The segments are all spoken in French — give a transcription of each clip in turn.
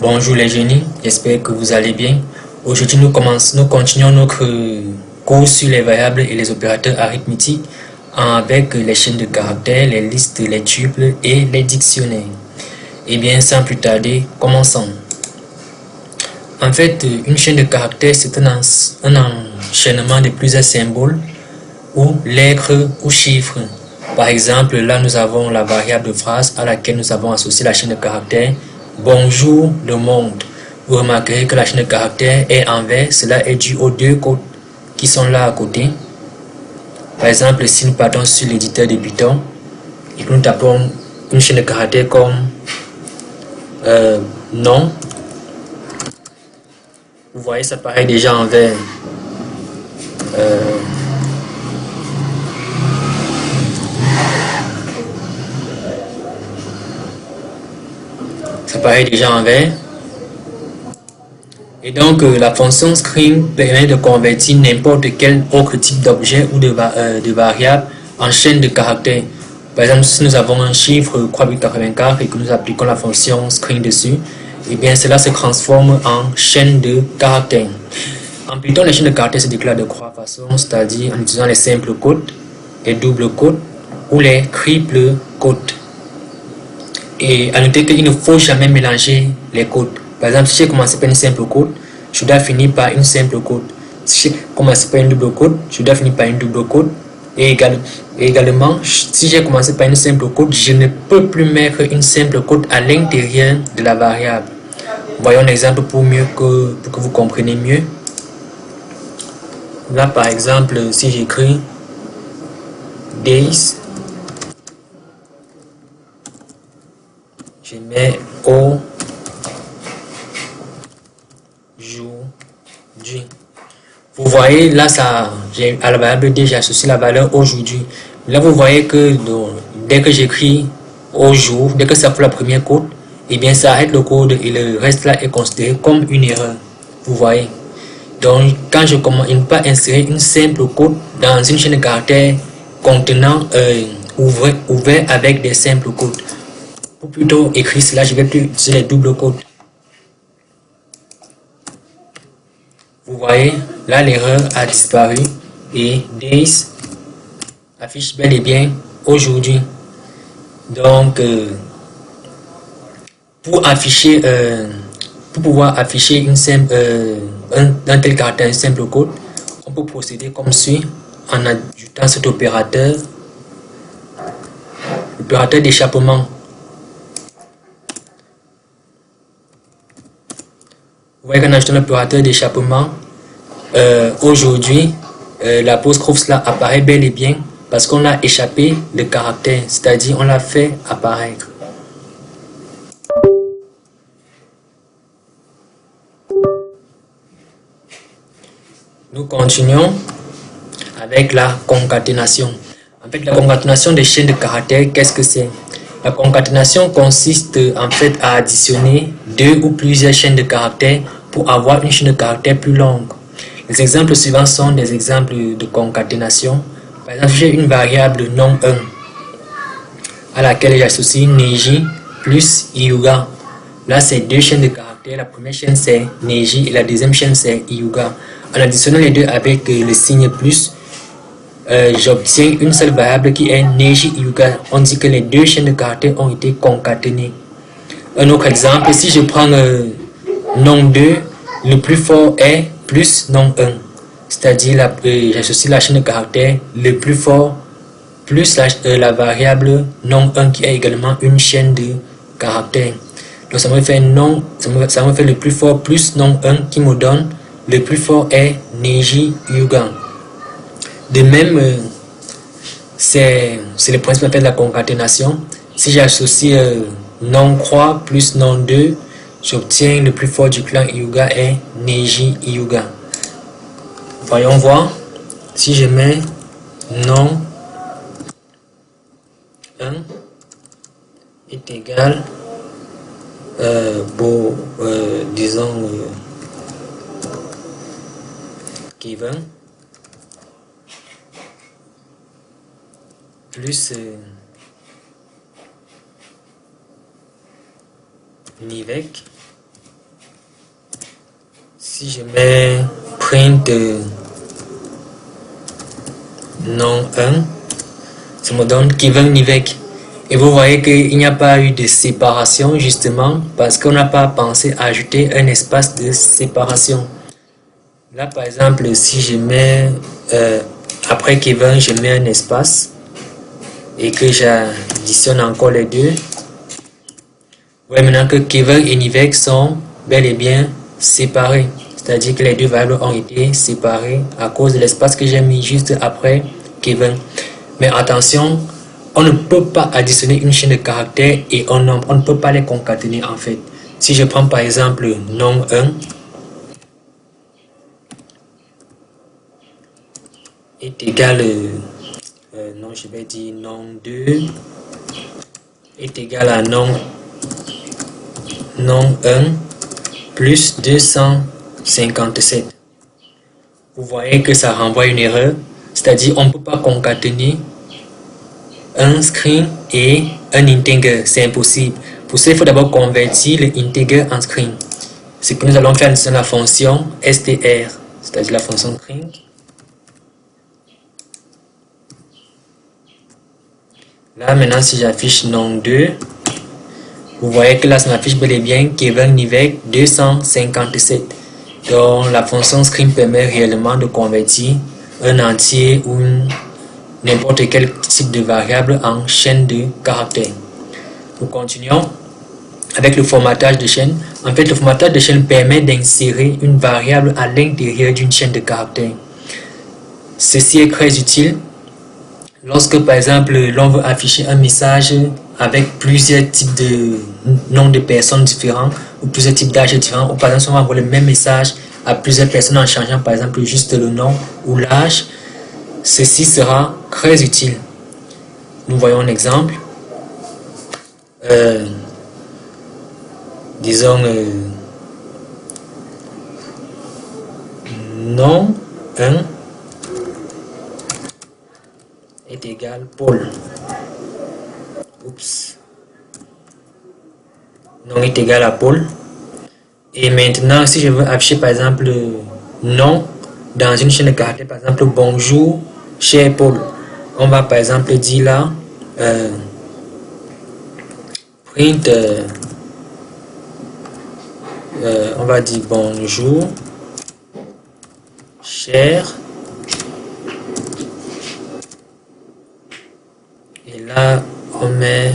Bonjour les génies, j'espère que vous allez bien. Aujourd'hui nous continuons notre cours sur les variables et les opérateurs arithmétiques avec les chaînes de caractères, les listes, les tuples et les dictionnaires. Et bien sans plus tarder, commençons. En fait, une chaîne de caractères c'est un enchaînement de plusieurs symboles ou lettres ou chiffres. Par exemple, là nous avons la variable de phrase à laquelle nous avons associé la chaîne de caractères. Bonjour le monde. Vous remarquerez que la chaîne de caractères est en vert. Cela est dû aux deux codes qui sont là à côté. Par exemple, si nous partons sur l'éditeur de Python et que nous tapons une chaîne de caractères comme nom, vous voyez ça paraît déjà en vert. Ça paraît déjà en vert. Et donc la fonction string permet de convertir n'importe quel autre type d'objet ou de variable en chaîne de caractères. Par exemple, si nous avons un chiffre 3,84 et que nous appliquons la fonction string dessus, et bien cela se transforme en chaîne de caractères. En Python, les chaînes de caractères se déclarent de trois façons, c'est-à-dire en utilisant les simples quotes, les doubles quotes ou les triples quotes. Et à noter qu'il ne faut jamais mélanger les quotes. Par exemple, si j'ai commencé par une simple quote, je dois finir par une simple quote. Si j'ai commencé par une double quote, je dois finir par une double quote. Et également, si j'ai commencé par une simple quote, je ne peux plus mettre une simple quote à l'intérieur de la variable. Voyons un exemple pour que vous compreniez mieux. Là, par exemple, si j'écris days, je mets aujourd'hui. Vous voyez, là, à la variable D, j'ai associé la valeur aujourd'hui. Là, vous voyez que dès que j'écris au jour, dès que ça fait la première quote, et bien, ça arrête le code et le reste là est considéré comme une erreur. Vous voyez. Donc, quand je commence, il ne peut pas insérer une simple quote dans une chaîne de caractères contenant ouvert avec des simples quotes. Pour plutôt écrire cela, je vais plus utiliser les doubles quotes. Vous voyez, là l'erreur a disparu et days affiche bel et bien aujourd'hui. Donc, pour pouvoir afficher une simple, un tel caractère, un simple code, on peut procéder comme suit en ajoutant cet opérateur, l'opérateur d'échappement. Vous voyez qu'en ajoutant l'opérateur d'échappement, aujourd'hui, l'apostrophe cela apparaît bel et bien parce qu'on a échappé le caractère, c'est-à-dire on l'a fait apparaître. Nous continuons avec la concaténation. En fait, la concaténation des chaînes de caractères, qu'est-ce que c'est? La concaténation consiste en fait à additionner deux ou plusieurs chaînes de caractères pour avoir une chaîne de caractères plus longue. Les exemples suivants sont des exemples de concaténation. Par exemple, j'ai une variable nom 1 à laquelle j'associe Neji plus Hyuga. Là, c'est deux chaînes de caractères. La première chaîne, c'est Neji et la deuxième chaîne, c'est Hyuga. En additionnant les deux avec le signe plus, j'obtiens une seule variable qui est Neji Hyuga. On dit que les deux chaînes de caractères ont été concaténées. Un autre exemple, si je prends nom 2, le plus fort est plus nom 1. C'est-à-dire, j'associe la chaîne de caractères le plus fort plus la variable nom 1 qui est également une chaîne de caractères. Donc ça me fait le plus fort plus nom 1 qui me donne le plus fort est Neji Hyuga. De même, c'est le principe de la concaténation. Si j'associe nom 3 plus nom 2, j'obtiens le plus fort du clan Hyuga est Neji Hyuga. Voyons voir. Si je mets nom 1 est égal disons Kevin plus Nivek Si je mets print non 1, ça me donne Kevin Nivek. Et vous voyez qu'il n'y a pas eu de séparation justement parce qu'on n'a pas pensé à ajouter un espace de séparation. Là par exemple, si je mets après Kevin, je mets un espace et que j'additionne encore les deux. Vous voyez maintenant que Kevin et Nivek sont bel et bien séparés. C'est-à-dire que les deux variables ont été séparées à cause de l'espace que j'ai mis juste après Kevin. Mais attention, on ne peut pas additionner une chaîne de caractères et un nombre. On ne peut pas les concaténer en fait. Si je prends par exemple nom 1 est égal, non je vais dire nom 2 est égal à nom 1 plus 257. Vous voyez que ça renvoie une erreur, c'est-à-dire on ne peut pas concaténer un string et un integer, c'est impossible. Pour ça, il faut d'abord convertir le integer en string. Ce que nous allons faire, c'est la fonction str, c'est-à-dire la fonction string. Là, maintenant, si j'affiche nom 2, vous voyez que là, ça m'affiche bel et bien Kevin Nivek 257. Donc, la fonction string permet réellement de convertir un entier ou n'importe quel type de variable en chaîne de caractères. Nous continuons avec le formatage de chaîne. En fait, le formatage de chaîne permet d'insérer une variable à l'intérieur d'une chaîne de caractères. Ceci est très utile lorsque, par exemple, l'on veut afficher un message avec plusieurs types de noms de personnes différents ou plusieurs types d'âges différents, ou par exemple, on va envoyer le même message à plusieurs personnes en changeant, par exemple, juste le nom ou l'âge. Ceci sera très utile. Nous voyons un exemple. Disons nom 1 est égal Paul. Oups. Nom est égal à Paul. Et maintenant, si je veux afficher par exemple nom dans une chaîne de caractères, par exemple bonjour cher Paul, on va par exemple dire là print on va dire bonjour cher, et là on met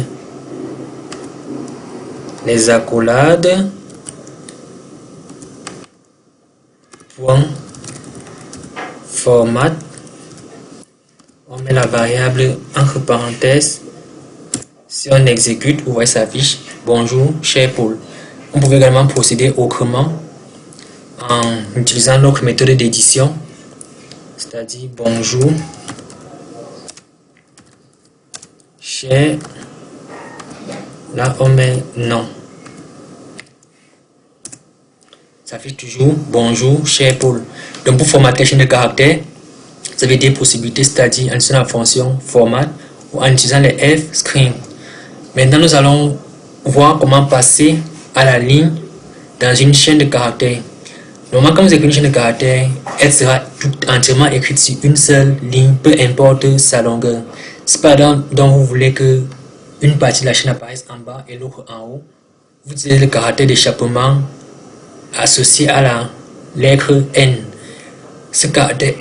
les accolades point format, on met la variable entre parenthèses. Si on exécute, vous voyez ça affiche bonjour cher Paul. On peut également procéder autrement en utilisant notre méthode d'édition, c'est-à-dire bonjour cher, là on met non, ça affiche toujours bonjour cher Paul. Donc pour formater la chaîne de caractères, vous avez des possibilités, c'est-à-dire en utilisant la fonction format ou en utilisant les f string. Maintenant nous allons voir comment passer à la ligne dans une chaîne de caractères. Normalement, quand vous écrivez une chaîne de caractères, elle sera toute entièrement écrite sur une seule ligne, peu importe sa longueur. Si par exemple, donc vous voulez que une partie de la chaîne apparaisse en bas et l'autre en haut, vous utilisez le caractère d'échappement associé à la lettre N. Ce caractère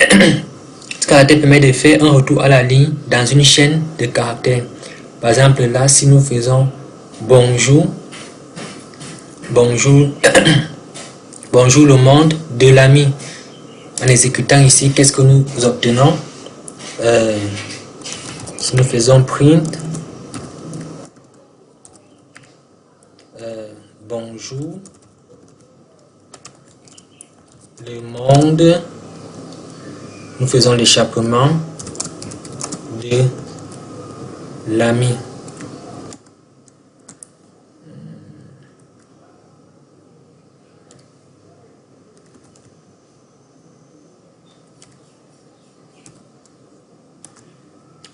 permet de faire un retour à la ligne dans une chaîne de caractères. Par exemple, là, si nous faisons bonjour, bonjour le monde de l'ami, en exécutant ici, qu'est-ce que nous obtenons? Si nous faisons print bonjour le monde, nous faisons l'échappement de l'ami.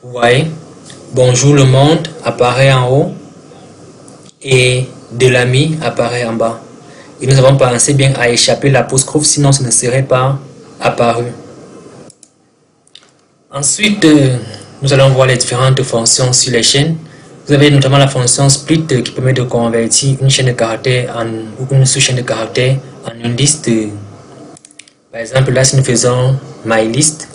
Vous voyez, bonjour le monde apparaît en haut et de l'ami apparaît en bas. Et nous avons pensé bien à échapper l'apostrophe, sinon ce ne serait pas apparu. Ensuite, nous allons voir les différentes fonctions sur les chaînes. Vous avez notamment la fonction split qui permet de convertir une chaîne de caractères ou une sous-chaîne de caractères en une liste. Par exemple, là, si nous faisons myList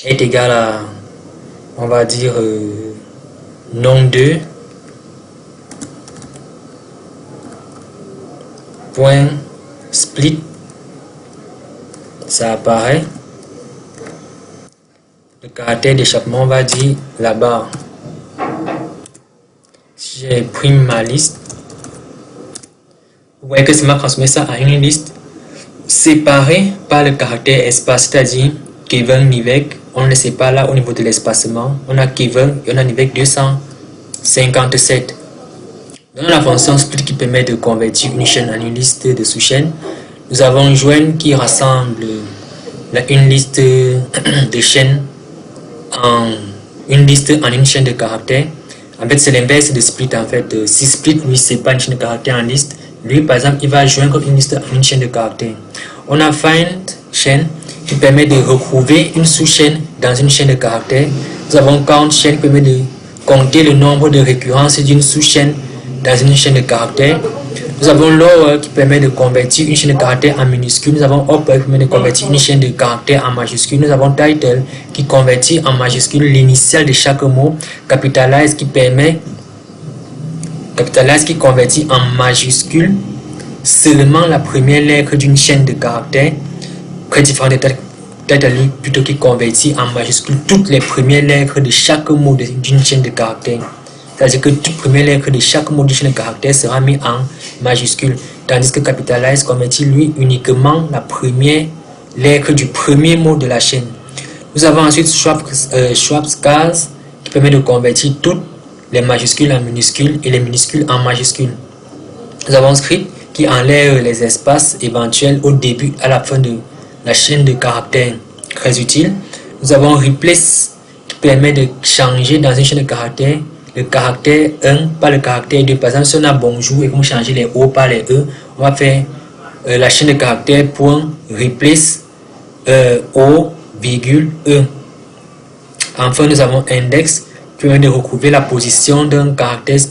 est égal à, on va dire, nom2 point split, ça apparaît. Le caractère d'échappement, on va dire la barre. Si j'imprime ma liste, vous voyez que ça m'a transmis ça à une liste séparée par le caractère espace, c'est-à-dire Kevin Nivek, on ne le sépare là au niveau de l'espacement. On a Kevin et on a Nivek 257. Dans la fonction split qui permet de convertir une chaîne en une liste de sous-chaînes, nous avons join qui rassemble une liste de chaînes en une chaîne de caractères. En fait, c'est l'inverse de split. En fait, si split lui sépare une chaîne de caractères en liste, lui par exemple il va joindre une liste en une chaîne de caractères. On a find chaîne qui permet de retrouver une sous-chaîne dans une chaîne de caractères. Nous avons count chaîne qui permet de compter le nombre de récurrences d'une sous-chaîne dans une chaîne de caractères. Nous avons lower qui permet de convertir une chaîne de caractères en minuscule. Nous avons upper qui permet de convertir une chaîne de caractères en majuscule. Nous avons title qui convertit en majuscule l'initiale de chaque mot. Capitalize qui convertit en majuscule seulement la première lettre d'une chaîne de caractères. Prédifférent de title plutôt qui convertit en majuscule toutes les premières lettres de chaque mot d'une chaîne de caractères. C'est-à-dire que toute première lettre de chaque mot de chaîne de caractères sera mise en majuscule, tandis que capitalize convertit lui uniquement la première lettre du premier mot de la chaîne. Nous avons ensuite swapcase qui permet de convertir toutes les majuscules en minuscules et les minuscules en majuscules. Nous avons script qui enlève les espaces éventuels au début et à la fin de la chaîne de caractères, très utile. Nous avons replace qui permet de changer dans une chaîne de caractères le caractère 1 par le caractère 2. Par exemple, si on a bonjour et qu'on change les O par les E, on va faire la chaîne de caractères point replace O, virgule, E. Enfin, nous avons index qui permet de retrouver la position d'un caractère